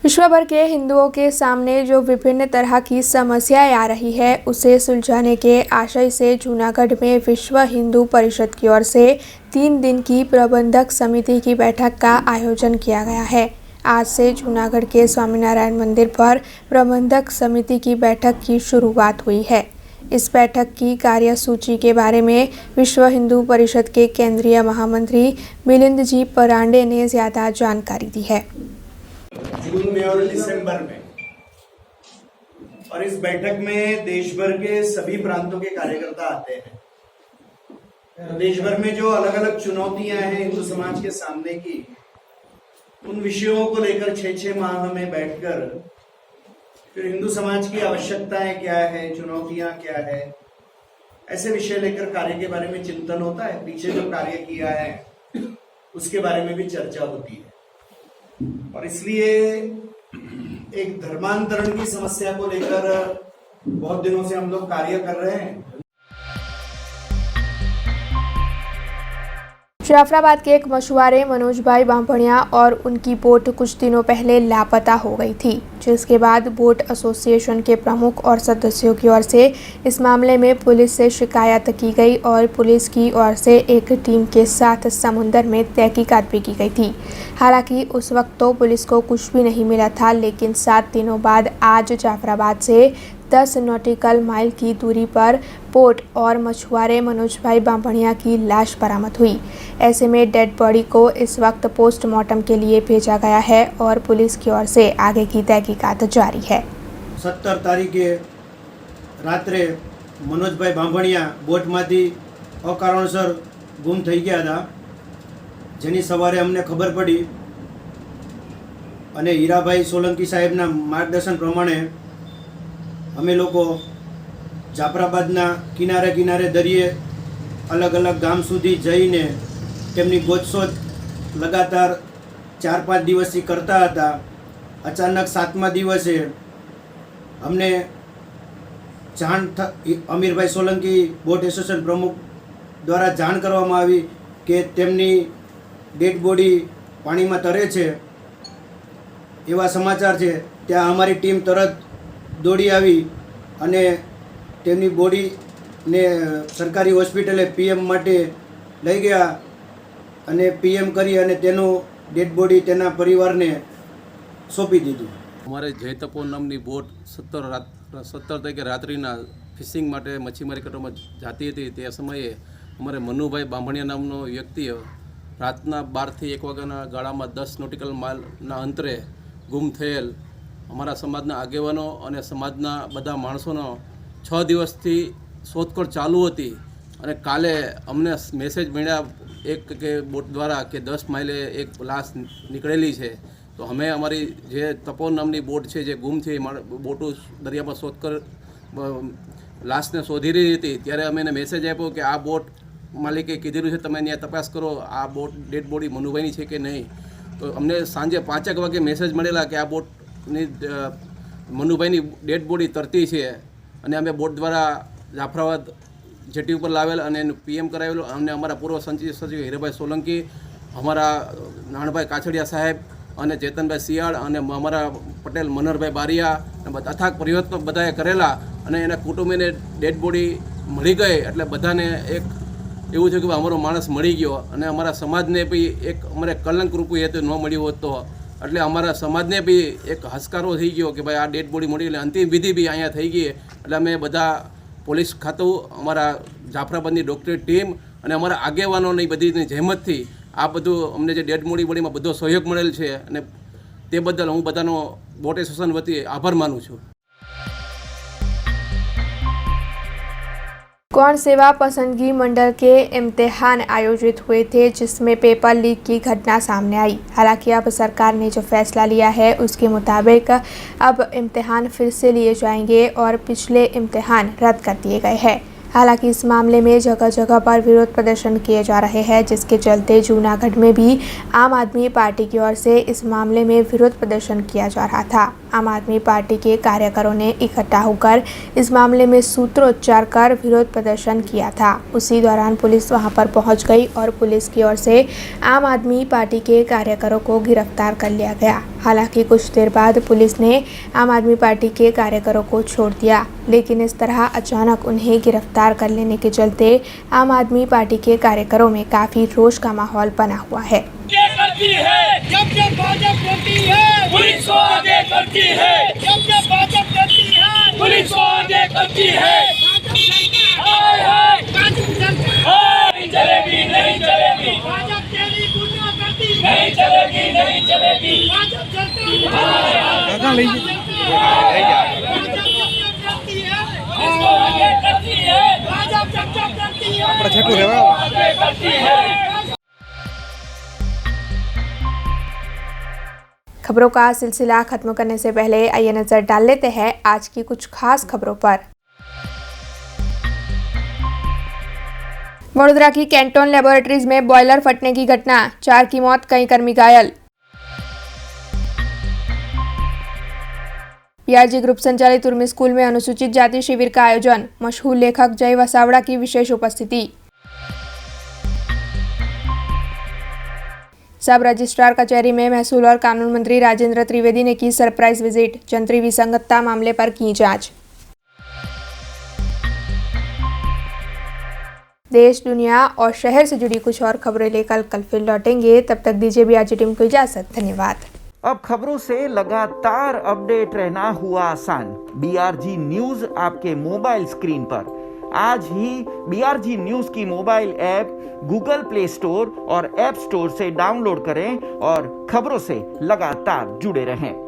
विश्व भर के हिंदुओं के सामने जो विभिन्न तरह की समस्याएं आ रही है उसे सुलझाने के आशय से जूनागढ़ में विश्व हिंदू परिषद की ओर से 3 दिन की प्रबंधक समिति की बैठक का आयोजन किया गया है। आज से जूनागढ़ के स्वामीनारायण मंदिर पर प्रबंधक समिति की बैठक की शुरुआत हुई है। इस बैठक की कार्यसूची के बारे में विश्व हिंदू परिषद के केंद्रीय महामंत्री मिलिंद जी परांडे ने ज़्यादा जानकारी दी है। जून में और दिसंबर में, और इस बैठक में देश भर के सभी प्रांतों के कार्यकर्ता आते हैं। देश भर में जो अलग अलग चुनौतियां हैं हिंदू समाज के सामने की, उन विषयों को लेकर 6-6 माह में बैठकर फिर हिंदू समाज की आवश्यकताएं क्या है, चुनौतियां क्या है, ऐसे विषय लेकर कार्य के बारे में चिंतन होता है। पीछे जो कार्य किया है उसके बारे में भी चर्चा होती है। और इसलिए एक धर्मांतरण की समस्या को लेकर बहुत दिनों से हम लोग कार्य कर रहे हैं। जाफराबाद के एक मछुआरे मनोज भाई बांभणिया और उनकी बोट कुछ दिनों पहले लापता हो गई थी, जिसके बाद बोट एसोसिएशन के प्रमुख और सदस्यों की ओर से इस मामले में पुलिस से शिकायत की गई और पुलिस की ओर से एक टीम के साथ समुंदर में तहकीकात भी की गई थी। हालांकि उस वक्त तो पुलिस को कुछ भी नहीं मिला था, लेकिन 7 दिनों बाद आज जाफराबाद से 10 नॉटिकल माइल की दूरी पर बोट और मछुआरे मनोज भाई बांभणिया की लाश बरामद हुई। ऐसे में डेड बॉडी को इस वक्त पोस्टमार्टम के लिए भेजा गया है और पुलिस की ओर से आगे की तहकीकात जारी है। 17 तारीखे रात्रे मनोज भाई बांभणिया बोटमांथी अकारणसर गुम થઈ ગયા હતા, જેની સવારે અમને ખબર પડી અને હીરાભાઈ સોલંકી સાહેબના માર્ગદર્શન પ્રમાણે અમે લોકો જાફરાબાદના કિનારે કિનારે દરિયે અલગ અલગ ગામ સુધી જઈને તેમની ગોતશોધ લગાતાર 4-5 દિવસથી કરતા હતા। અચાનક 7મા દિવસે અમને જાણ અમીરભાઈ સોલંકી બોટ એસોસિએશન પ્રમુખ દ્વારા જાણ કરવામાં આવી કે તેમની ડેડ બોડી પાણીમાં તરે છે એવા સમાચાર છે। ત્યાં અમારી ટીમ તરત દોડી આવી અને તેમની બોડીને સરકારી હોસ્પિટલે પીએમ માટે લઈ ગયા અને પીએમ કરી અને તેનું ડેડ બોડી તેના પરિવારને સોંપી દીધું। અમારે જયતપો નામની બોટ 17 તારીખે રાત્રિના ફિશિંગ માટે મચ્છીમારી કરવા જતી હતી। તે સમયે અમારે મનુભાઈ બાંભણિયા નામનો વ્યક્તિ રાતના 12 થી 1 વાગ્યાના ગાળામાં 10 નોટિકલ માઇલના અંતરે ગુમ થયેલ અમારા સમાજના આગેવાનો અને સમાજના બધા માણસોનો 6 દિવસથી શોધખોળ ચાલુ હતી અને કાલે અમને મેસેજ મળ્યા એક કે બોટ દ્વારા કે 10 માઇલે એક લાશ નીકળેલી છે। તો અમે અમારી જે તપોન નામની બોટ છે જે ગુમ થઈ બોટો દરિયામાં શોધખોળ લાશને શોધી રહી હતી, ત્યારે અમે એને મેસેજ આપ્યો કે આ બોટ માલિકે કીધેલું છે તમે ત્યાં તપાસ કરો આ બોટ ડેડ બોડી મનુભાઈની છે કે નહીં। તો અમને સાંજે 5 વાગે મેસેજ મળેલા કે આ બોટની મનુભાઈની ડેડ બોડી તરતી છે અને અમે બોટ દ્વારા જાફરાબાદ જેટી ઉપર લાવેલ અને એનું પીએમ કરાવેલું। અને અમારા પૂર્વ સચિવ હીરાભાઈ સોલંકી, અમારા નાણભાઈ કાછડિયા સાહેબ અને ચેતનભાઈ શિયાળ અને અમારા પટેલ મનહરભાઈ બારિયા અથાગ પ્રયત્નો બધાએ કરેલા અને એના કુટુંબીને ડેડ બોડી મળી ગઈ એટલે બધાને એક એવું છે કે અમારો માણસ મળી ગયો અને અમારા સમાજને બી એક અમારે કલંક રૂપી હેતુ ન મળ્યું હોત તો એટલે અમારા સમાજને બી એક હસકારો થઈ ગયો કે ભાઈ આ ડેડ બોડી મળી એટલે અંતિમ વિધિ બી અહીંયા થઈ ગઈ। એટલે અમે બધા પોલીસ ખાતું, અમારા જાફરાબાદની ડૉક્ટરી ટીમ અને અમારા આગેવાનોની બધી જહેમતથી આ બધું અમને જે ડેડ બોડીમાં બધો સહયોગ મળેલ છે અને તે બદલ હું બધાનો બોટ એસોસિએશન વતી આભાર માનું છું। गौण सेवा पसंदगी मंडल के इम्तिहान आयोजित हुए थे, जिसमें पेपर लीक की घटना सामने आई। हालांकि अब सरकार ने जो फैसला लिया है उसके मुताबिक अब इम्तिहान फिर से लिए जाएंगे और पिछले इम्तिहान रद्द कर दिए गए हैं। हालांकि इस मामले में जगह जगह पर विरोध प्रदर्शन किए जा रहे हैं, जिसके चलते जूनागढ़ में भी आम आदमी पार्टी की ओर से इस मामले में विरोध प्रदर्शन किया जा रहा था। आम आदमी पार्टी के कार्यकरों ने इकट्ठा होकर इस मामले में सूत्रोच्चार कर विरोध प्रदर्शन किया था। उसी दौरान पुलिस वहां पर पहुंच गई और पुलिस की ओर से आम आदमी पार्टी के कार्यकरों को गिरफ्तार कर लिया गया। हालांकि कुछ देर बाद पुलिस ने आम आदमी पार्टी के कार्यकरों को छोड़ दिया, लेकिन इस तरह अचानक उन्हें गिरफ्तार कर लेने के चलते आम आदमी पार्टी के कार्यकरों में काफी रोष का माहौल बना हुआ है। करती है जब भाजपा करती है पुलिस को आगे करती है, जब भाजपा करती है पुलिस को आगे करती है। हाय हाय नहीं चलेगी, नहीं चलेगी, भाजपा तेरी गुंडा करती नहीं चलेगी, नहीं चलेगी, भाजपा चलती है, खबरों का सिलसिला खत्म करने से पहले आइए नजर डाल लेते हैं आज की कुछ खास खबरों पर। वडोदरा की कैंटोन लैबोरेटरीज में बॉयलर फटने की घटना, 4 की मौत, कई कर्मी घायल। बीआरजी ग्रुप संचालित उर्मी स्कूल में अनुसूचित जाति शिविर का आयोजन, मशहूर लेखक जय वसावड़ा की विशेष उपस्थिति। सब रजिस्ट्रार कचहरी में महसूल और कानून मंत्री राजेंद्र त्रिवेदी ने की सरप्राइज विजिट, जंतरी विसंगतता मामले पर की जांच। देश, दुनिया और शहर से जुड़ी कुछ और खबरें लेकर कल फिर लौटेंगे। तब तक दीजिए बीआरजी टीम को इजाजत। धन्यवाद। अब खबरों से लगातार अपडेट रहना हुआ आसान। बीआरजी न्यूज आपके मोबाइल स्क्रीन पर आज ही बीआरजी न्यूज की mobile app Google play store और ऐप स्टोर से डाउनलोड करें और खबरों से लगातार जुड़े रहें।